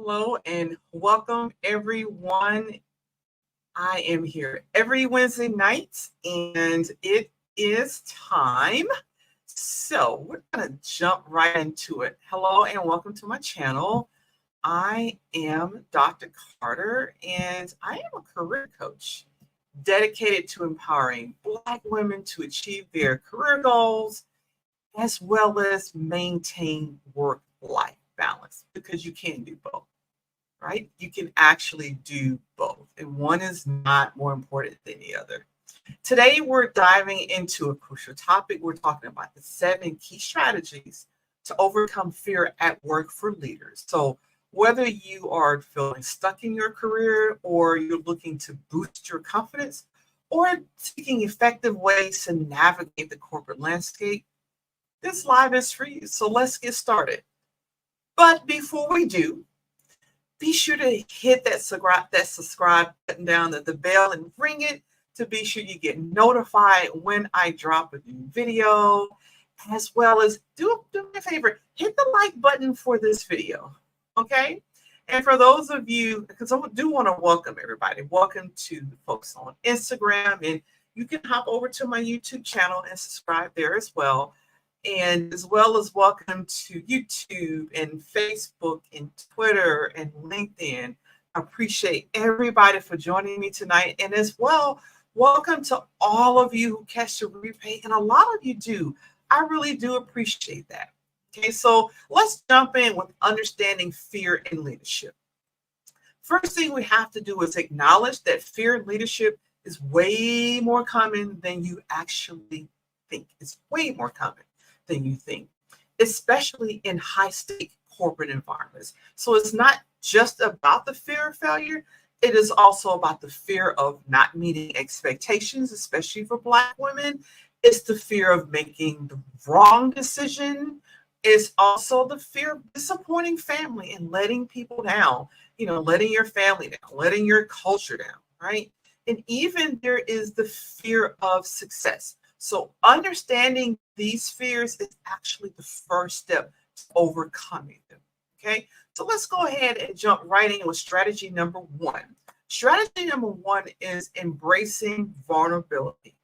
Hello and welcome everyone. I am here every Wednesday night and it is time. So we're going to jump right into it. Hello and welcome to my channel. I am Dr. Carter and I am a career coach dedicated to empowering Black women to achieve their career goals as well as maintain work-life balance because you can do both, right? You can actually do both, and one is not more important than the other. Today, we're diving into a crucial topic. We're talking about the 7 key strategies to overcome fear at work for leaders. So, whether you are feeling stuck in your career or you're looking to boost your confidence or seeking effective ways to navigate the corporate landscape, this live is for you. So, let's get started. But before we do, be sure to hit that subscribe button down at the bell and ring it to be sure you get notified when I drop a new video, as well as do me a favor, hit the like button for this video, okay? And for those of you, because I do want to welcome everybody, welcome to the folks on Instagram, and you can hop over to my YouTube channel and subscribe there as well. And as well as welcome to YouTube and Facebook and Twitter and LinkedIn. I appreciate everybody for joining me tonight. And as well, welcome to all of you who catch the replay. And a lot of you do. I really do appreciate that. Okay, so let's jump in with understanding fear in leadership. First thing we have to do is acknowledge that fear in leadership is way more common than you actually think. It's way more common than you think, especially in high-stake corporate environments. So it's not just about the fear of failure. It is also about the fear of not meeting expectations, especially for Black women. It's the fear of making the wrong decision. It's also the fear of disappointing family and letting people down, letting your family down, letting your culture down, right? And even there is the fear of success. So understanding these fears is actually the first step to overcoming them, okay? So let's go ahead and jump right in with strategy number 1. Strategy number 1 is embracing vulnerability.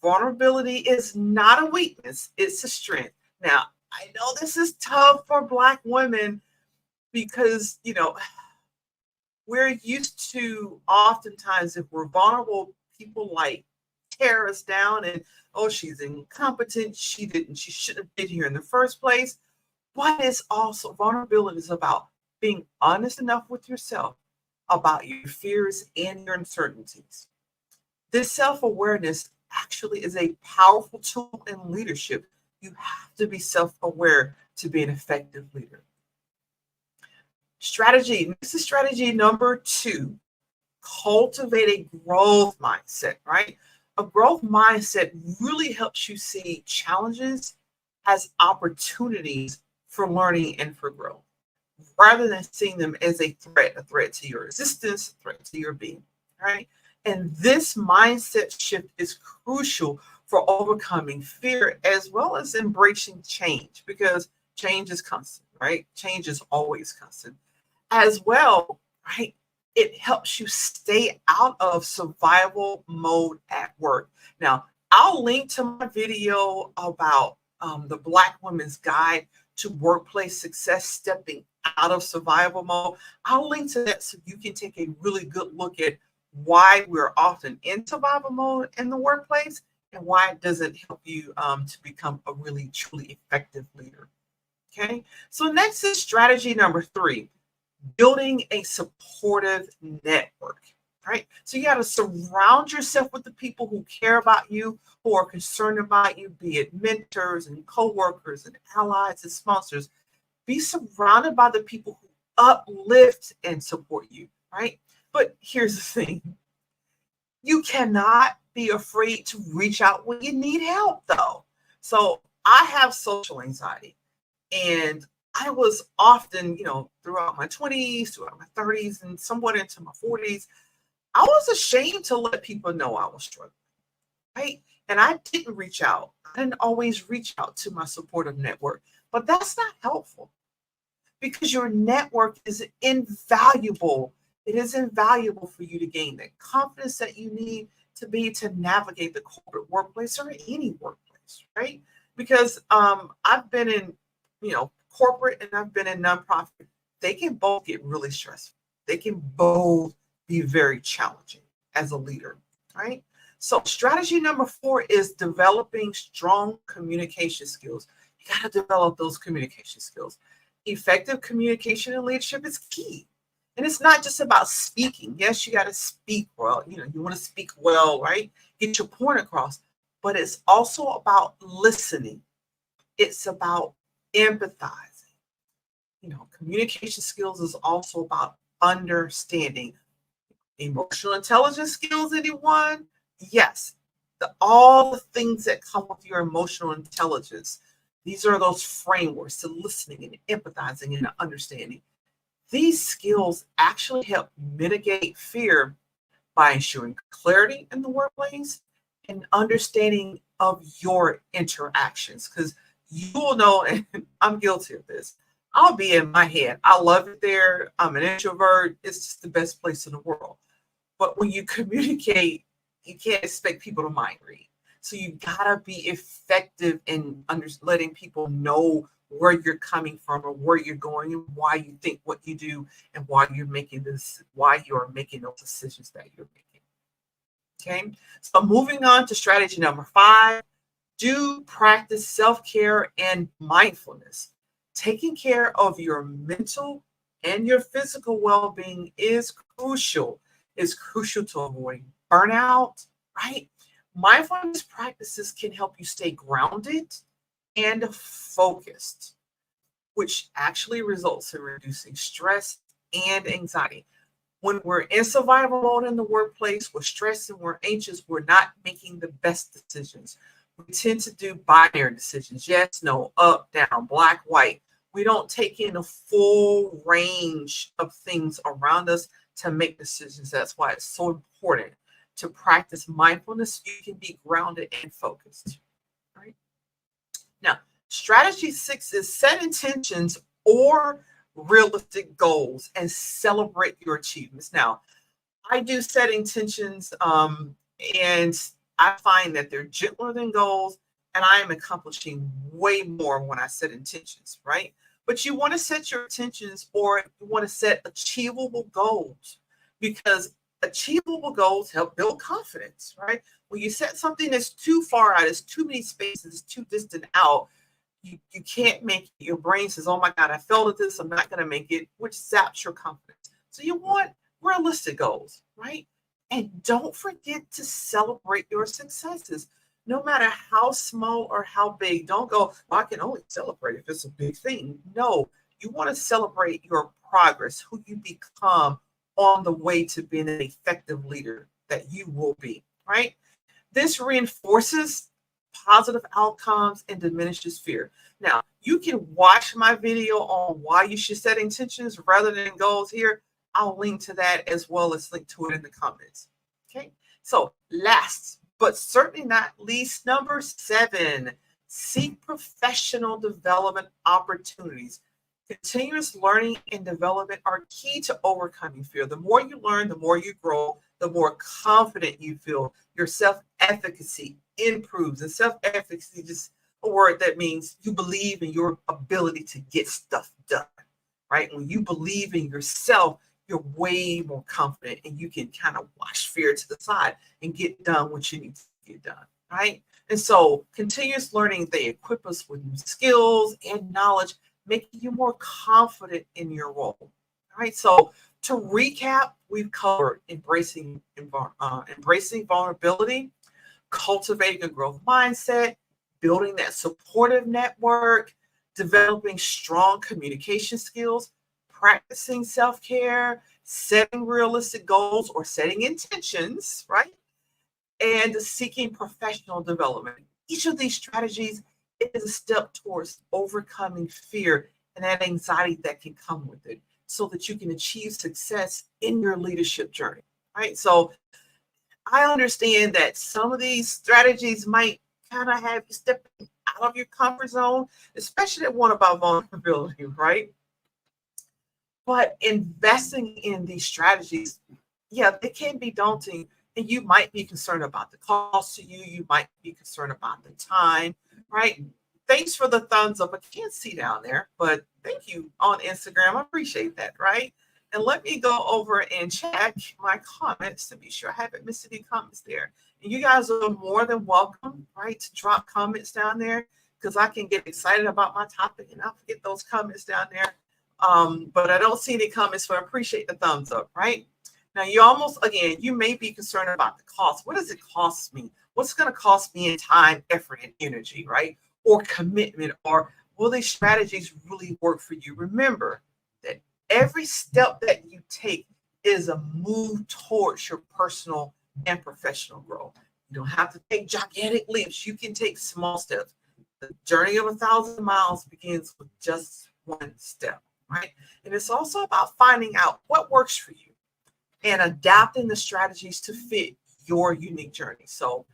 Vulnerability is not a weakness, it's a strength. Now, I know this is tough for Black women because, we're used to oftentimes if we're vulnerable, people like tear us down and, oh, she's incompetent, she shouldn't have been here in the first place. But it's also vulnerability is about being honest enough with yourself about your fears and your uncertainties. This self-awareness actually is a powerful tool in leadership. You have to be self-aware to be an effective leader. This is strategy number 2. Cultivate a growth mindset, right? A growth mindset really helps you see challenges as opportunities for learning and for growth, rather than seeing them as a threat to your existence, a threat to your being, right? And this mindset shift is crucial for overcoming fear as well as embracing change, because change is constant, right? Change is always constant. As well, right? It helps you stay out of survival mode at work. Now, I'll link to my video about the Black Women's Guide to Workplace Success, stepping out of survival mode. I'll link to that so you can take a really good look at why we're often in survival mode in the workplace and why it doesn't help you to become a really, truly effective leader. Okay, so next is strategy number 3. Building a supportive network, right? So you got to surround yourself with the people who care about you, who are concerned about you, be it mentors and coworkers and allies and sponsors. Be surrounded by the people who uplift and support you, right? But here's the thing. You cannot be afraid to reach out when you need help, though. So I have social anxiety, and I was often, throughout my 20s, throughout my 30s, and somewhat into my 40s, I was ashamed to let people know I was struggling, right? And I didn't reach out. I didn't always reach out to my supportive network, but that's not helpful. because your network is invaluable. It is invaluable for you to gain that confidence that you need to be to navigate the corporate workplace or any workplace, right? Because I've been in, corporate and I've been in nonprofit. They can both get really stressful. They can both be very challenging as a leader, right? So strategy number 4 is developing strong communication skills. You got to develop those communication skills. Effective communication and leadership is key. And it's not just about speaking. Yes, you got to speak well. You want to speak well, right? Get your point across. But it's also about listening. It's about empathizing. Communication skills is also about understanding. Emotional intelligence skills, anyone? Yes. All the things that come with your emotional intelligence. These are those frameworks to listening and empathizing and understanding. These skills actually help mitigate fear by ensuring clarity in the workplace and understanding of your interactions. Because you will know, and I'm guilty of this, I'll be in my head. I love it there. I'm an introvert. It's just the best place in the world. But when you communicate, you can't expect people to mind read. So you gotta be effective in letting people know where you're coming from or where you're going and why you think what you do and why you're making those decisions that you're making. Okay. So moving on to strategy number 5, do practice self-care and mindfulness. Taking care of your mental and your physical well-being is crucial. It's crucial to avoid burnout, right? Mindfulness practices can help you stay grounded and focused, which actually results in reducing stress and anxiety. When we're in survival mode in the workplace, we're stressed and we're anxious, we're not making the best decisions. We tend to do binary decisions: yes, no, up, down, black, white. We don't take in the full range of things around us to make decisions. That's why it's so important to practice mindfulness. You can be grounded and focused. Right? Now, strategy 6 is set intentions or realistic goals and celebrate your achievements. Now, I do set intentions, and I find that they're gentler than goals, and I am accomplishing way more when I set intentions, right? But you want to set your intentions, or you want to set achievable goals, because achievable goals help build confidence, right? When you set something that's too far out, it's too many spaces, too distant out, you can't make it. Your brain says, oh my God, I failed at this, I'm not going to make it, which zaps your confidence. So you want realistic goals, right? And don't forget to celebrate your successes, no matter how small or how big. Don't go, well, I can only celebrate if it's a big thing. No, you want to celebrate your progress, who you become on the way to being an effective leader that you will be, right? This reinforces positive outcomes and diminishes fear. Now, you can watch my video on why you should set intentions rather than goals here. I'll link to that as well as link to it in the comments. Okay, so last but certainly not least, number 7, seek professional development opportunities. Continuous learning and development are key to overcoming fear. The more you learn, the more you grow, the more confident you feel. Your self-efficacy improves. And self-efficacy is just a word that means you believe in your ability to get stuff done, right? When you believe in yourself, you're way more confident and you can kind of wash fear to the side and get done what you need to get done, right? And so continuous learning, they equip us with new skills and knowledge, making you more confident in your role, right? So to recap, we've covered embracing vulnerability, cultivating a growth mindset, building that supportive network, developing strong communication skills, practicing self-care, setting realistic goals or setting intentions, right? And seeking professional development. Each of these strategies is a step towards overcoming fear and that anxiety that can come with it so that you can achieve success in your leadership journey, right? So I understand that some of these strategies might kind of have you stepping out of your comfort zone, especially that one about vulnerability, right? But investing in these strategies, yeah, it can be daunting. And you might be concerned about the cost to you. You might be concerned about the time, right? Thanks for the thumbs up. I can't see down there, but thank you on Instagram. I appreciate that, right? And let me go over and check my comments to be sure I haven't missed any comments there. And you guys are more than welcome, right, to drop comments down there because I can get excited about my topic and I'll forget those comments down there. But I don't see any comments, so I appreciate the thumbs up, right? Now, again, you may be concerned about the cost. What does it cost me? What's going to cost me in time, effort, and energy, right? Or commitment, or will these strategies really work for you? Remember that every step that you take is a move towards your personal and professional growth. You don't have to take gigantic leaps. You can take small steps. The journey of 1,000 miles begins with just one step, right? And it's also about finding out what works for you and adapting the strategies to fit your unique journey. So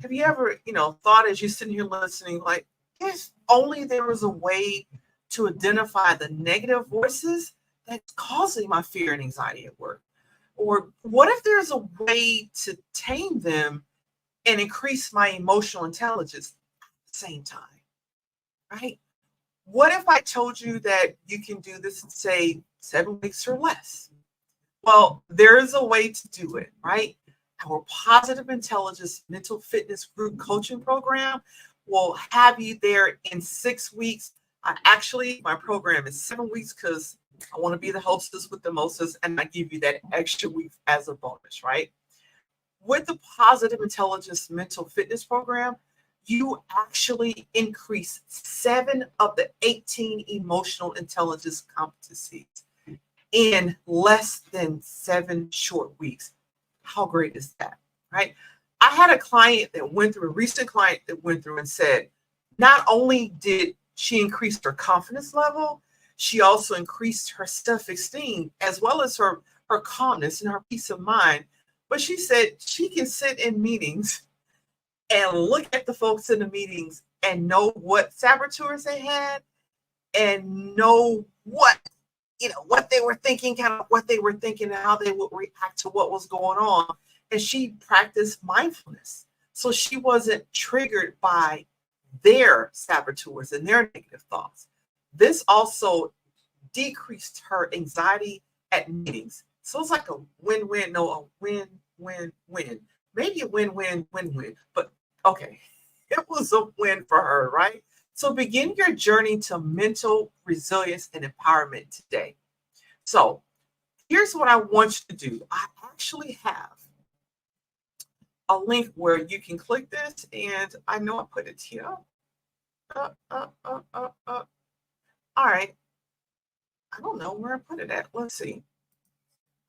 have you ever, thought as you're sitting here listening, like, if only there was a way to identify the negative voices that's causing my fear and anxiety at work? Or what if there's a way to tame them and increase my emotional intelligence at the same time, right? What if I told you that you can do this in, say, 7 weeks or less? Well, there is a way to do it, right? Our Positive Intelligence Mental Fitness Group Coaching Program will have you there in 6 weeks. My program is 7 weeks because I want to be the hostess with the mostest, and I give you that extra week as a bonus, right? With the Positive Intelligence Mental Fitness Program, you actually increase 7 of the 18 emotional intelligence competencies in less than 7 short weeks. How great is that, right? I had a recent client that went through and said, not only did she increase her confidence level, she also increased her self-esteem as well as her calmness and her peace of mind. But she said she can sit in meetings and look at the folks in the meetings and know what saboteurs they had and know what they were thinking, and how they would react to what was going on. And she practiced mindfulness. So she wasn't triggered by their saboteurs and their negative thoughts. This also decreased her anxiety at meetings. So it's like a win-win, a win-win-win. Maybe a win-win-win-win, but okay, it was a win for her, right? So begin your journey to mental resilience and empowerment today. So here's what I want you to do. I actually have a link where you can click this, and I know I put it here. All right. I don't know where I put it at. Let's see.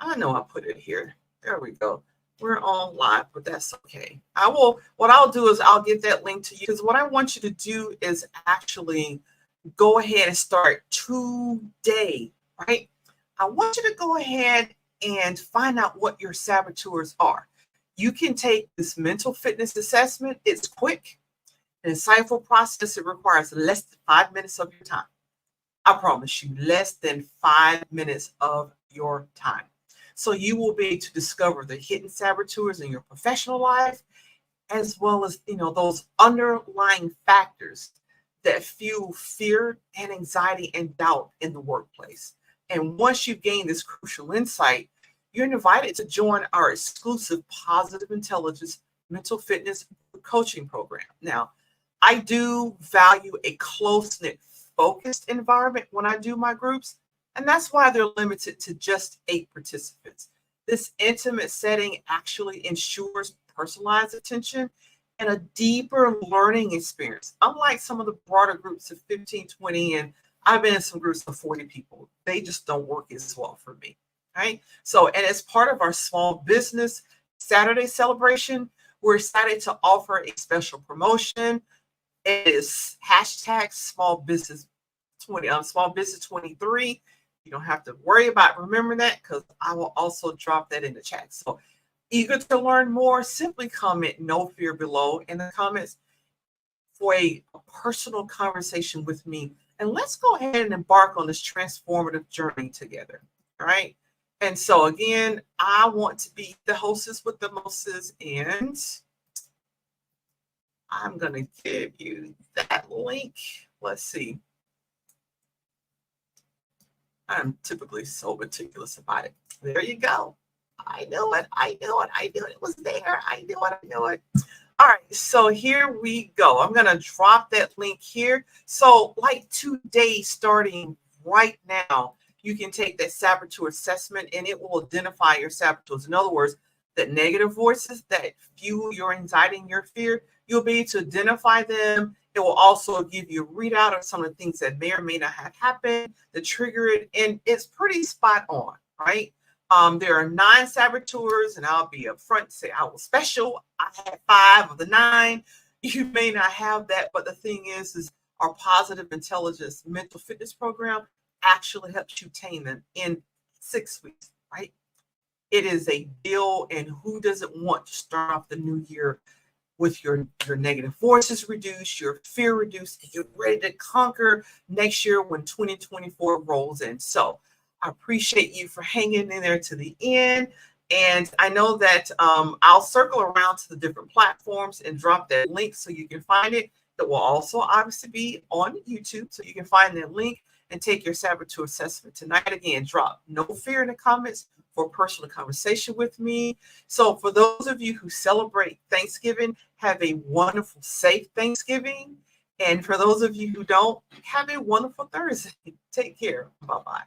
I know I put it here. There we go. We're on live, but that's okay. What I'll do is I'll get that link to you, because what I want you to do is actually go ahead and start today, right? I want you to go ahead and find out what your saboteurs are. You can take this mental fitness assessment. It's quick, an insightful process. It requires less than 5 minutes of your time. I promise you, less than 5 minutes of your time. So you will be able to discover the hidden saboteurs in your professional life, as well as, those underlying factors that fuel fear and anxiety and doubt in the workplace. And once you gain this crucial insight, you're invited to join our exclusive Positive Intelligence Mental Fitness Coaching Program. Now, I do value a close-knit, focused environment when I do my groups, and that's why they're limited to just 8 participants. This intimate setting actually ensures personalized attention and a deeper learning experience. Unlike some of the broader groups of 15, 20, and I've been in some groups of 40 people, they just don't work as well for me, right? So, and as part of our small business Saturday celebration, we're excited to offer a special promotion. It is hashtag small business 23. You don't have to worry about remembering that, because I will also drop that in the chat. So eager to learn more, simply comment "no fear" below in the comments for a personal conversation with me, and let's go ahead and embark on this transformative journey together. All right. And so again, I want to be the hostess with the mostest, and I'm going to give you that link. Let's see. I'm typically so meticulous about it. There you go. I knew it. I knew it. I knew it. It was there. I knew it. I knew it. All right. So here we go. I'm going to drop that link here. So like today, starting right now, you can take that saboteur assessment and it will identify your saboteurs. In other words, the negative voices that fuel your anxiety and your fear, you'll be able to identify them. It will also give you a readout of some of the things that may or may not have happened to trigger it. And it's pretty spot on, right? There are 9 saboteurs, and I'll be upfront and say I was special. I had 5 of the 9. You may not have that, but the thing is our positive intelligence mental fitness program actually helps you tame them in 6 weeks, right? It is a deal, and who doesn't want to start off the new year with your negative voices reduced, your fear reduced, and you're ready to conquer next year when 2024 rolls in. So I appreciate you for hanging in there to the end. And I know that I'll circle around to the different platforms and drop that link so you can find it. That will also obviously be on YouTube, so you can find that link and take your saboteur assessment tonight. Again, drop no fear in the comments for a personal conversation with me. So for those of you who celebrate Thanksgiving, have a wonderful, safe Thanksgiving. And for those of you who don't, have a wonderful Thursday. Take care. Bye-bye.